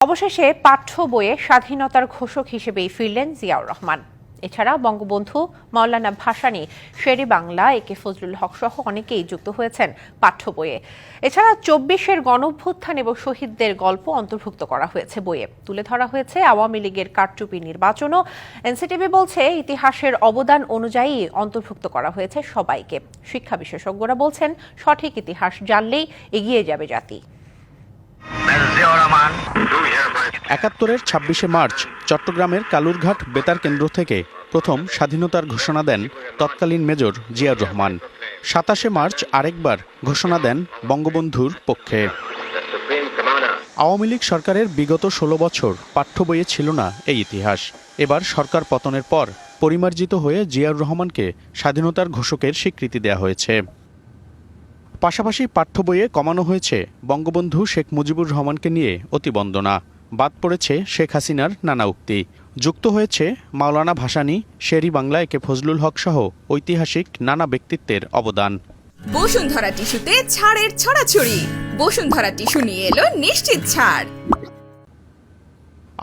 অবশেষে পাঠ্য বইয়ে স্বাধীনতার ঘোষক হিসেবেই ফিরলেন জিয়াউর রহমান। এছাড়া বঙ্গবন্ধু, মাওলানা ভাসানী, শেরে বাংলা, একে ফজলুল হক সহ অনেকেই যুক্ত হয়েছেন পাঠ্য বইয়ে। এছাড়া ২৪-এর গণঅভ্যুত্থান এবং শহীদদের গল্প অন্তর্ভুক্ত করা হয়েছে বইয়ে। তুলে ধরা হয়েছে আওয়ামী লীগের কারচুপি নির্বাচনও। এনসিটিভি বলছে ইতিহাসের অবদান অনুযায়ী অন্তর্ভুক্ত করা হয়েছে সবাইকে। শিক্ষা বিশেষজ্ঞরা বলছেন সঠিক ইতিহাস জানলেই এগিয়ে যাবে জাতি। ৭১-এর ২৬শে মার্চ চট্টগ্রামের কালুরঘাট বেতার কেন্দ্র থেকে প্রথম স্বাধীনতার ঘোষণা দেন তৎকালীন মেজর জিয়াউর রহমান। ২৭শে মার্চ আরেকবার ঘোষণা দেন বঙ্গবন্ধুর পক্ষে। আওয়ামী লীগ সরকারের বিগত ১৬ বছর পাঠ্য বইয়ে ছিল না এই ইতিহাস। এবার সরকার পতনের পর পরিমার্জিত হয়ে জিয়াউর রহমানকে স্বাধীনতার ঘোষকের স্বীকৃতি দেওয়া হয়েছে। পাশাপাশি পাঠ্য বইয়ে কমানো হয়েছে বঙ্গবন্ধু শেখ মুজিবুর রহমানকে নিয়ে অতিবন্দনা। বাদ পড়েছে শেখ হাসিনার নানা উক্তি। যুক্ত হয়েছে মাওলানা ভাসানী, শেরি বাংলা, একে ফজলুল হক সহ ঐতিহাসিক নানা ব্যক্তিত্বের অবদান। বসুন্ধরা টিস্যুতে ছাড়ের ছড়াছড়ি। বসুন্ধরা টিস্যু নিয়ে এলো নিশ্চিত ছাড়।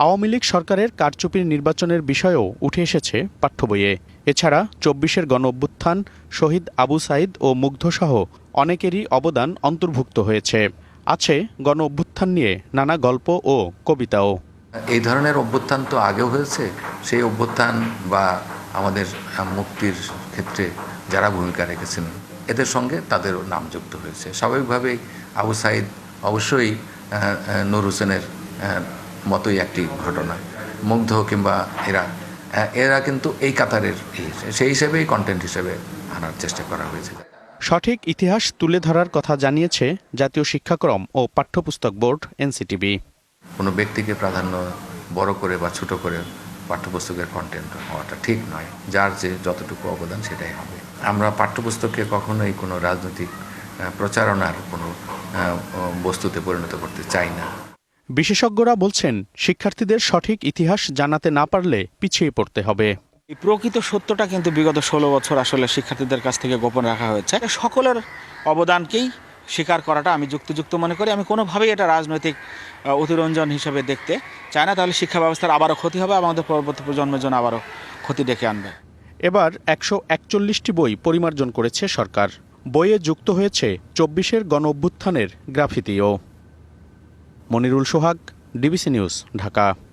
আওয়ামী লীগ সরকারের কারচুপির নির্বাচনের বিষয়েও উঠে এসেছে পাঠ্য বইয়ে। এছাড়া ২৪-এর গণঅভ্যুত্থান, শহীদ আবু সাইদ ও মুগ্ধ সহ অনেকেরই অবদান অন্তর্ভুক্ত হয়েছে। আছে গণঅভ্যুত্থান নিয়ে নানা গল্প ও কবিতাও। এই ধরনের অভ্যুত্থান তো আগেও হয়েছে। সেই অভ্যুত্থান বা আমাদের মুক্তির ক্ষেত্রে যারা ভূমিকা রেখেছেন এদের সঙ্গে তাদেরও নাম যুক্ত হয়েছে। স্বাভাবিকভাবেই আবু সাইদ অবশ্যই নূর হোসেনের মতোই একটি ঘটনা। মুগ্ধ কিংবা এরা কিন্তু এই কাতারের সেই হিসেবেই কন্টেন্ট হিসেবে আনার চেষ্টা করা হয়েছে। সঠিক ইতিহাস তুলে ধরার কথা জানিয়েছে জাতীয় শিক্ষাক্রম ও পাঠ্যপুস্তক বোর্ড এনসিটিবি। কোনো ব্যক্তিকে প্রাধান্য বড় করে বা ছোট করে পাঠ্যপুস্তকের কন্টেন্ট হওয়াটা ঠিক নয়। যার যে যতটুকু অবদান সেটাই হবে। আমরা পাঠ্যপুস্তককে কখনোই কোনো রাজনৈতিক প্রচারণার কোনো বস্তুতে পরিণত করতে চাই না। বিশেষজ্ঞরা বলছেন শিক্ষার্থীদের সঠিক ইতিহাস জানাতে না পারলে পিছিয়ে পড়তে হবে। এই প্রকৃত সত্যটা কিন্তু বিগত ১৬ বছর আসলে শিক্ষার্থীদের কাছ থেকে গোপন রাখা হয়েছে। সকলের অবদানকেই স্বীকার করাটা আমি যুক্তিযুক্ত মনে করি। আমি কোনোভাবেই এটা রাজনৈতিক অতিরঞ্জন হিসেবে দেখতে চাই না। তাহলে শিক্ষা ব্যবস্থার আবারও ক্ষতি হবে, আমাদের পরবর্তী প্রজন্মের জন্য আবারও ক্ষতি ডেকে আনবে। এবার ১৪১টি বই পরিমার্জন করেছে সরকার। বইয়ে যুক্ত হয়েছে ২৪-এর গণঅভ্যুত্থানের গ্রাফিতিও। মনিরুল সোহাগ, ডিবিসি নিউজ, ঢাকা।